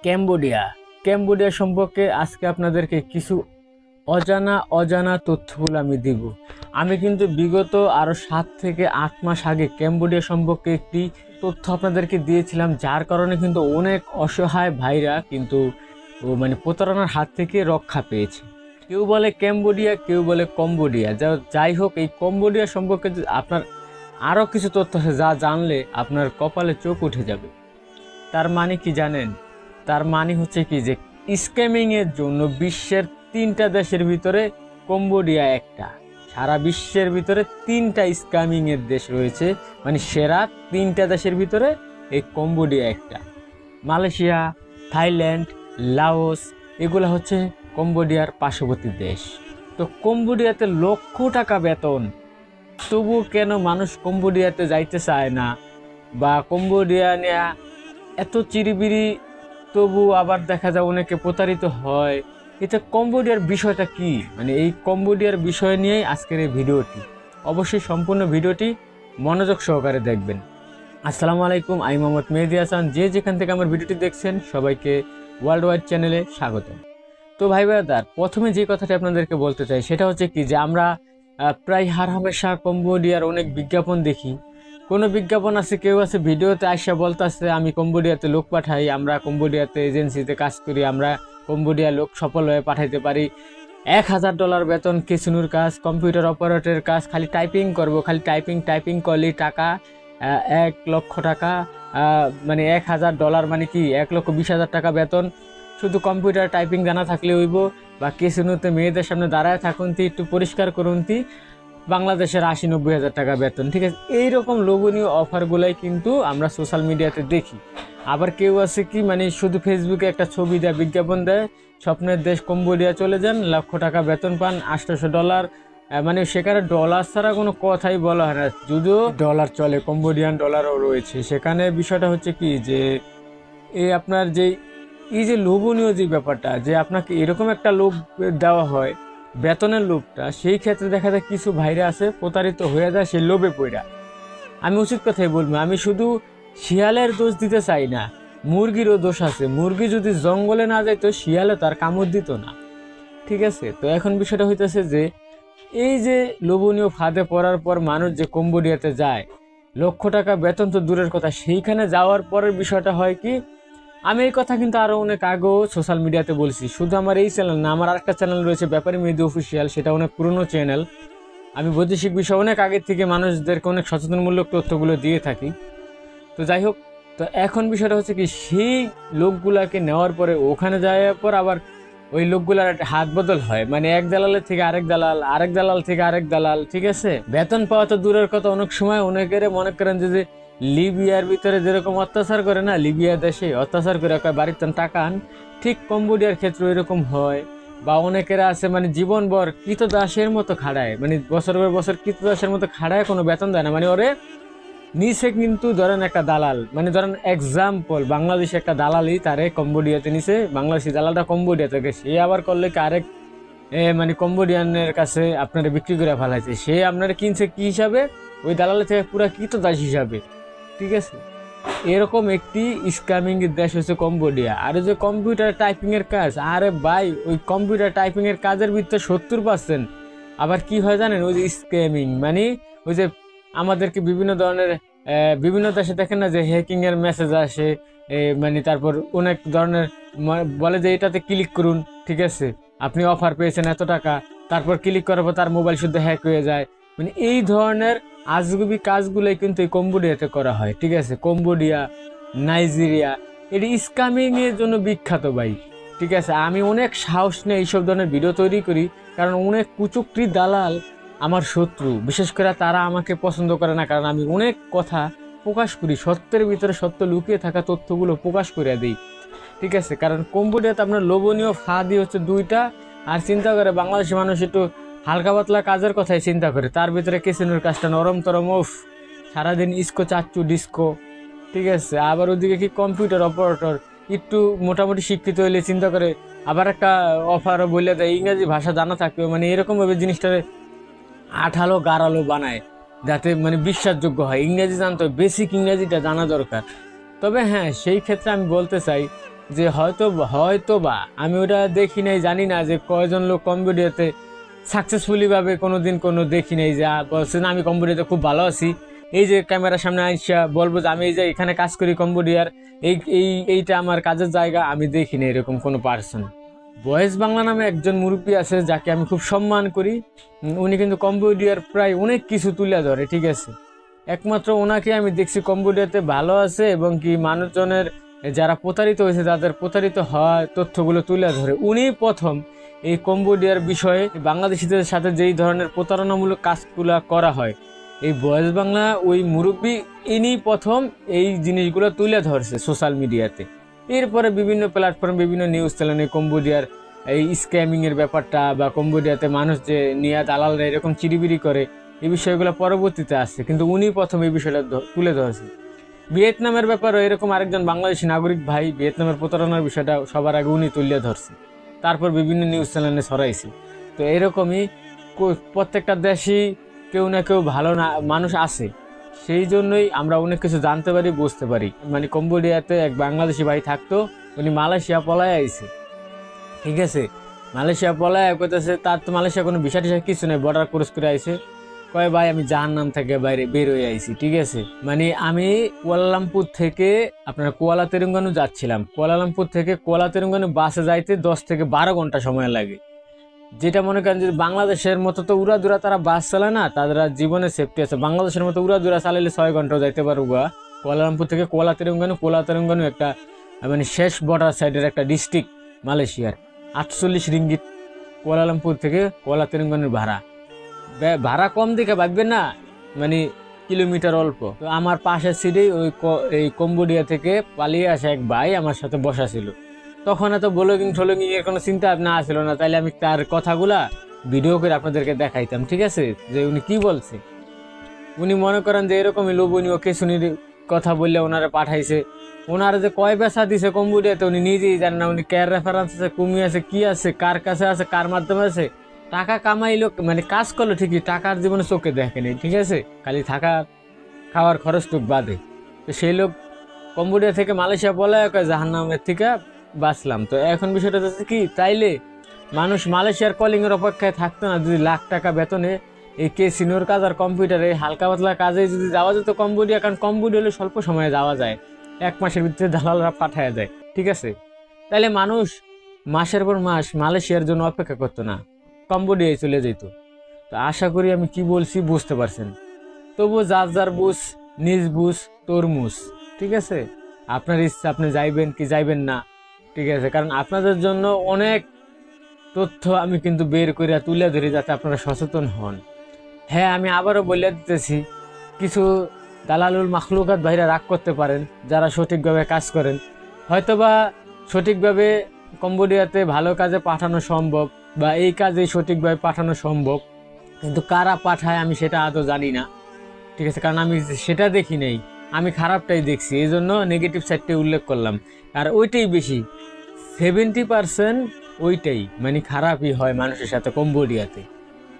Cambodia Cambodia সম্পর্কে আজকে আপনাদেরকে কিছু অজানা তথ্যগুলো আমি দিব। আমি কিন্তু বিগত আরও 7 থেকে 8 মাস আগে ক্যাম্বোডিয়া সম্পর্কে একটি তথ্য আপনাদেরকে দিয়েছিলাম, যার কারণে কিন্তু অনেক অসহায় ভাইরা কিন্তু প্রতারণার হাত থেকে রক্ষা পেয়েছে। কেউ বলে ক্যাম্বোডিয়া, কেউ বলে কম্বোডিয়া। যাই হোক, এই কম্বোডিয়া সম্পর্কে আপনার আরও কিছু তথ্য আছে যা জানলে আপনার কপালে চোখ উঠে যাবে। তার মানে কি জানেন? তার মানে হচ্ছে কি যে স্ক্যামিংয়ের জন্য বিশ্বের 3টা দেশের ভিতরে কম্বোডিয়া একটা। সারা বিশ্বের ভিতরে 3টা স্ক্যামিংয়ের দেশ রয়েছে, সেরা 3টা দেশের ভিতরে এই কম্বোডিয়া একটা। মালয়েশিয়া, থাইল্যান্ড, লাওস এগুলো হচ্ছে কম্বোডিয়ার পার্শ্ববর্তী দেশ। তো কম্বোডিয়াতে লক্ষ টাকা বেতন, তবু কেন মানুষ কম্বোডিয়াতে যাইতে চায় না? বা কম্বোডিয়া নিয়ে এত চিরিবিরি, তবু আবার দেখা যায় অনেকে প্রতারিত হয়। এটা কম্বোডিয়ার বিষয়টা কি? এই কম্বোডিয়ার বিষয় নিয়েই আজকের এই ভিডিওটি। অবশ্যই সম্পূর্ণ ভিডিওটি মনোযোগ সহকারে দেখবেন। আসসালামু আলাইকুম, আমি মোহাম্মদ মেহেদি হাসান। যে যেখান থেকে আমার ভিডিওটি দেখছেন সবাইকে ওয়ার্ল্ড ওয়াইড চ্যানেলে স্বাগত। তো ভাই ব্রাদার, প্রথমে যে কথাটি আপনাদেরকে বলতে চাই সেটা হচ্ছে কি যে আমরা প্রায় হামেশা কম্বোডিয়ার অনেক বিজ্ঞাপন দেখি। কোনো বিজ্ঞাপন আছে, কেউ আছে ভিডিওতে আসা বলতেছে আমি কম্বোডিয়াতে লোক পাঠাই, আমরা কম্বোডিয়াতে এজেন্সিতে কাজ করি, আমরা কম্বোডিয়া লোক সফল হয়ে পাঠাইতে পারি। $1000 বেতন, কেসিনুর কাজ, কম্পিউটার অপারেটরের কাজ, খালি টাইপিং করব, খালি টাইপিং করলেই টাকা 1 লক্ষ টাকা। $1000 কি 1,20,000 টাকা বেতন। শুধু কম্পিউটার টাইপিং জানা থাকলে হইব, বা কেসিনুতে মেয়েদের সামনে দাঁড়ায় থাকুন, একটু পরিষ্কার করুন, বাংলাদেশের 80-90 হাজার টাকা বেতন। ঠিক আছে, এইরকম লোভনীয় অফারগুলাই কিন্তু আমরা সোশ্যাল মিডিয়াতে দেখি। আবার কেউ আছে কি শুধু ফেসবুকে একটা ছবি দেয়, বিজ্ঞাপন দেয়, স্বপ্নের দেশ কম্বোডিয়া চলে যান, লক্ষ টাকা বেতন পান, $800। সেখানে ডলার ছাড়া কোনো কথাই বলা হয় না। যদিও ডলার চলে, কম্বোডিয়ান ডলারও রয়েছে সেখানে। বিষয়টা হচ্ছে কি যে আপনার এই যে লোভনীয় যে ব্যাপারটা, যে আপনাকে এরকম একটা লোভ দেওয়া হয়, বেতনের লোভটা, সেই ক্ষেত্রে দেখা যায় কিছু ভাইরা আছে প্রতারিত হয়ে যায় সেই লোভে পড়া। আমি উচিত কথাই বলবো, আমি শুধু শিয়ালের দোষ দিতে চাই না, মুরগিরও দোষ আছে। মুরগি যদি জঙ্গলে না যাইতো, শিয়ালে তার কামড় দিত না। ঠিক আছে, তো এখন বিষয়টা হইতেছে যে এই যে লোভনীয় ফাঁদে পড়ার পর মানুষ যে কম্বোডিয়াতে যায়, লক্ষ টাকা বেতন তো দূরের কথা, সেইখানে যাওয়ার পরের বিষয়টা হয় কি, আমি এই কথা কিন্তু আরও অনেক আগেও সোশ্যাল মিডিয়াতে বলছি। শুধু আমার এই চ্যানেল না, আমার আরেকটা চ্যানেল রয়েছে ব্যাপারী মেহেদি অফিসিয়াল, সেটা অনেক পুরনো চ্যানেল। আমি বৈদেশিক বিষয় অনেক আগের থেকে মানুষদেরকে অনেক সচেতনমূলক তথ্যগুলো দিয়ে থাকি। তো যাই হোক, তো এখন বিষয়টা হচ্ছে কি, সেই লোকগুলাকে নেওয়ার পরে ওখানে যাওয়ার পর আবার ওই লোকগুলার হাত বদল হয়, এক দালালের থেকে আরেক দালাল, আরেক দালাল থেকে আরেক দালাল। ঠিক আছে, বেতন পাওয়া তো দূরের কথা, অনেক সময় অনেকের মনে করেন যে লিবিয়ার ভিতরে যেরকম অত্যাচার করে না, লিবিয়া দেশে অত্যাচার করে বাড়িতে টাকা আন, ঠিক কম্বোডিয়ার ক্ষেত্রে এরকম হয়। বা অনেকেরা আছে জীবনভর কৃতদাসের মতো খাড়ায়, বছর পর বছর কৃতদাসের মতো খাড়ায়, কোনো বেতন দেয় না। ওরে নিচে কিন্তু ধরেন একটা দালাল, ধরেন এক্সাম্পল বাংলাদেশে একটা দালালই তারে কম্বোডিয়াতে নিছে, বাংলাদেশি দালালটা কম্বোডিয়াতে গেছে, সে আবার করলে কি আরেক কম্বোডিয়ানের কাছে আপনারা বিক্রি করে ফেলাইছে। সে আপনারা কিনছে কি হিসাবে? ওই দালালের থেকে পুরা কৃতদাস হিসাবে। ঠিক আছে, এরকম একটি স্ক্যামিং এর দেশ হচ্ছে কম্বোডিয়া। আর যে কম্পিউটার টাইপিং এর কাজ, আরে ভাই, ওই কম্পিউটার টাইপিং এর কাজের ভিতরে 70% আবার কি হয় জানেন? ওই যে স্ক্যামিং, ওই যে আমাদেরকে বিভিন্ন ধরনের বিভিন্ন দেশে দেখেন না যে হ্যাকিং এর মেসেজ আসে, তারপর অনেক ধরনের বলে যে এটাতে ক্লিক করুন, ঠিক আছে, আপনি অফার পেয়েছেন এত টাকা, তারপর ক্লিক করার পর তার মোবাইল শুদ্ধ হ্যাক হয়ে যায়। এই ধরনের আজগুবি কাজগুলোই কিন্তু এই কম্বোডিয়াতে করা হয়। ঠিক আছে, কম্বোডিয়া, নাইজেরিয়া, এটি স্ক্যামিং এর জন্য বিখ্যাত ভাই। ঠিক আছে, আমি অনেক সাহস নিয়ে এইসব ধরনের ভিডিও তৈরি করি, কারণ অনেক কুচক্রি দালাল আমার শত্রু। বিশেষ করে তারা আমাকে পছন্দ করে না, কারণ আমি অনেক কথা প্রকাশ করি, সত্যের ভিতরে সত্য লুকিয়ে থাকা তথ্যগুলো প্রকাশ করে দিই। ঠিক আছে, কারণ কম্বোডিয়াতে আপনার লোভনীয় ফাঁদই হচ্ছে 2টা। আর চিন্তা করে বাংলাদেশি মানুষ একটু হালকা পাতলা কাজের কথাই চিন্তা করে, তার ভিতরে কেসিনোর কাজটা নরম তরম, ওফ, সারাদিন ইস্কো চাচ্চু ডিস্কো। ঠিক আছে, আবার ওদিকে কি কম্পিউটার অপারেটর, একটু মোটামুটি শিক্ষিত হইলে চিন্তা করে আবার একটা অফারও বলে দেয়, ইংরেজি ভাষা জানা থাকবে, এরকমভাবে জিনিসটা আঠালো গাড়ালো বানায়, যাতে বিশ্বাসযোগ্য হয়। ইংরেজি জানতে হয়, বেসিক ইংরেজিটা জানা দরকার। তবে হ্যাঁ, সেই ক্ষেত্রে আমি বলতে চাই যে হয়তো হয়তো বা আমি ওটা দেখি নাই, জানি না যে কয়জন লোক কম্বোডিয়াতে সাকসেসফুলি ভাবে কোনোদিন কোনো দেখি নাই যে বলছে না আমি কম্বোডিয়াতে খুব ভালো আছি, এই যে ক্যামেরার সামনে আইসা বলবো যে আমি এই যে এখানে কাজ করি কম্বোডিয়ার, এইটা আমার কাজের জায়গা, আমি দেখিনি এরকম কোনো পার্সন। ভয়েস বাংলা নামে একজন মুরব্বী আছে যাকে আমি খুব সম্মান করি। উনি কিন্তু কম্বোডিয়ার প্রায় অনেক কিছু তুলে ধরে, ঠিক আছে। একমাত্র ওনাকে আমি দেখছি কম্বোডিয়াতে ভালো আছে এবং কি মানুষজনের যারা প্রতারিত হয়েছে তাদের প্রতারিত হওয়া তথ্যগুলো তুলে ধরে। উনি প্রথম এই কম্বোডিয়ার বিষয়ে বাংলাদেশিদের সাথে যেই ধরনের প্রতারণামূলক কাজগুলো করা হয়, এই ভয়েস বাংলা ওই মুরব্বী ইনি প্রথম এই জিনিসগুলো তুলে ধরছে সোশ্যাল মিডিয়াতে। এরপরে বিভিন্ন প্ল্যাটফর্ম, বিভিন্ন নিউজ চ্যানেলে কম্বোডিয়ার এই স্ক্যামিংয়ের ব্যাপারটা বা কম্বোডিয়াতে মানুষ যে নিয়া দালালরা এরকম চিরিবিরি করে, এই বিষয়গুলো পরবর্তীতে আসছে, কিন্তু উনি প্রথম এই বিষয়টা তুলে ধরছে। ভিয়েতনামের ব্যাপারে এরকম আরেকজন বাংলাদেশি নাগরিক ভাই ভিয়েতনামের প্রতারণার বিষয়টা সবার আগে উনি তুলে ধরছে, তারপর বিভিন্ন নিউজ চ্যানেলে ছড়াইছে। তো এরকমই প্রত্যেকটা দেশই কেউ না কেউ ভালো না মানুষ আছে, সেই জন্যই আমরা অনেক কিছু জানতে পারি, বুঝতে পারি। মানে কম্বোডিয়াতে এক বাংলাদেশি ভাই থাকতো, উনি মালয়েশিয়া পলায় আইছে, ঠিক আছে। মালয়েশিয়া পলায় করতেছে, তার তো মালয়েশিয়া কোনো ভিসা টিসা কিছু নেই, বর্ডার ক্রস করে আইছে। কয় ভাই আমি জাহান্নাম থেকে বাইরে বের হয়ে আইছি, ঠিক আছে। মানে আমি কুয়ালালামপুর থেকে আপনার কুয়ালা তেরেঙ্গানু যাচ্ছিলাম, কুয়ালালামপুর থেকে কুয়ালা তেরেঙ্গানু বাসে যাইতে 10 থেকে 12 ঘন্টা সময় লাগে। যেটা মনে করেন যে বাংলাদেশের মতো তো উড়াদুরা তারা বাস চালায় না, তাদের জীবনে সেফটি আছে। বাংলাদেশের মতো উড়াদুরা চালাইলে 6 ঘন্টাও যাইতে পারবো। কুয়ালালামপুর থেকে কুয়ালা তেরেঙ্গানু একটা মানে শেষ বর্ডার সাইডের একটা ডিস্ট্রিক্ট মালয়েশিয়ার। 48 রিঙ্গিত কুয়ালালামপুর থেকে কুয়ালা তেরেঙ্গানুর ভাড়া। ভাড়া কম দেখে ভাববেন না, মানে কিলোমিটার অল্প। তো আমার পাশের সিটেই এই কম্বোডিয়া থেকে পালিয়ে আসা এক ভাই আমার সাথে বসা ছিল। তখন এত ব্লগিং ঠলগিং এর কোনো চিন্তা ভাবনা আসছিল না, তাইলে আমি তার কথাগুলা ভিডিও করে আপনাদেরকে দেখাইতাম, ঠিক আছে, যে উনি কি বলছে। উনি মনে করেন যে এরকমই লোভনীয় কেসুনির কথা বললে ওনারা পাঠাইছে। ওনারা যে কয় পেশা দিছে কম্বোডিয়াতে উনি নিজেই জানেন না। উনি কার রেফারেন্স আছে, কুমি আছে, কি আছে, কার কাছে আছে, কার মাধ্যমে আছে। টাকা কামাইলো মানে কাজ করলো ঠিকই, টাকার জীবনে চোখে দেখেনি, ঠিক আছে, খালি থাকা খাওয়ার খরচটুক বাদে। তো সেই লোক কম্বোডিয়া থেকে মালয়েশিয়া বলে জাহান্নামের থেকে বাঁচলাম। তো এখন বিষয়টা হচ্ছে কি, তাইলে মানুষ মালয়েশিয়ার কলিংয়ের অপেক্ষায় থাকতো না যদি লাখ টাকা বেতনে এই কেসিনোর কাজ আর কম্পিউটারে হালকা পাতলা কাজে যদি যাওয়া যেত কম্বোডিয়া। কারণ কম্বোডিয়া হলে স্বল্প সময়ে যাওয়া যায়, 1 মাসের ভিতরে দালালরা পাঠায় দেয়, ঠিক আছে। তাইলে মানুষ মাসের পর মাস মালয়েশিয়ার জন্য অপেক্ষা করতো না, কম্বোডিয়ায় চলে যেত। তো আশা করি আমি কি বলছি বুঝতে পারছেন। তবুও যার যার বুঝ নিজ বুঝ তরমুজ, ঠিক আছে। আপনার ইচ্ছা, আপনি যাইবেন কি যাইবেন না, ঠিক আছে। কারণ আপনাদের জন্য অনেক তথ্য আমি কিন্তু বের করে তুলে ধরি যাতে আপনারা সচেতন হন। হ্যাঁ, আমি আবারও বলে দিতেছি, কিছু দালালুল মাখলুকাত ভাইরা রাগ করতে পারেন, যারা সঠিকভাবে কাজ করেন। হয়তোবা সঠিকভাবে কম্বোডিয়াতে ভালো কাজে পাঠানো সম্ভব বা এই কাজে সঠিকভাবে পাঠানো সম্ভব, কিন্তু কারা পাঠায় আমি সেটা আদৌ জানি না, ঠিক আছে। কারণ আমি সেটা দেখি নাই, আমি খারাপটাই দেখছি, এই জন্য নেগেটিভ সাইডটাই উল্লেখ করলাম। আর ওইটাই বেশি, 70% ওইটাই মানে খারাপই হয় মানুষের সাথে কম্বোডিয়াতে।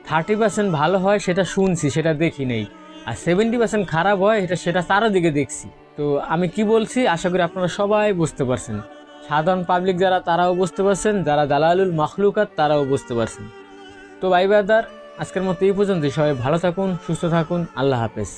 30% ভালো হয় সেটা শুনছি, সেটা দেখি নাই। আর 70% খারাপ হয় সেটা চারদিকে দেখছি। তো আমি কি বলছি আশা করি আপনারা সবাই বুঝতে পারছেন। সাধারণ পাবলিক যারা তারাও বুঝতে পারছেন, যারা দালালুল মাখলুকাত তারাও বুঝতে পারছেন। তো ভাই ব্রাদার, আজকের মতো এই পর্যন্তই। সবাই ভালো থাকুন, সুস্থ থাকুন, আল্লাহ হাফেজ।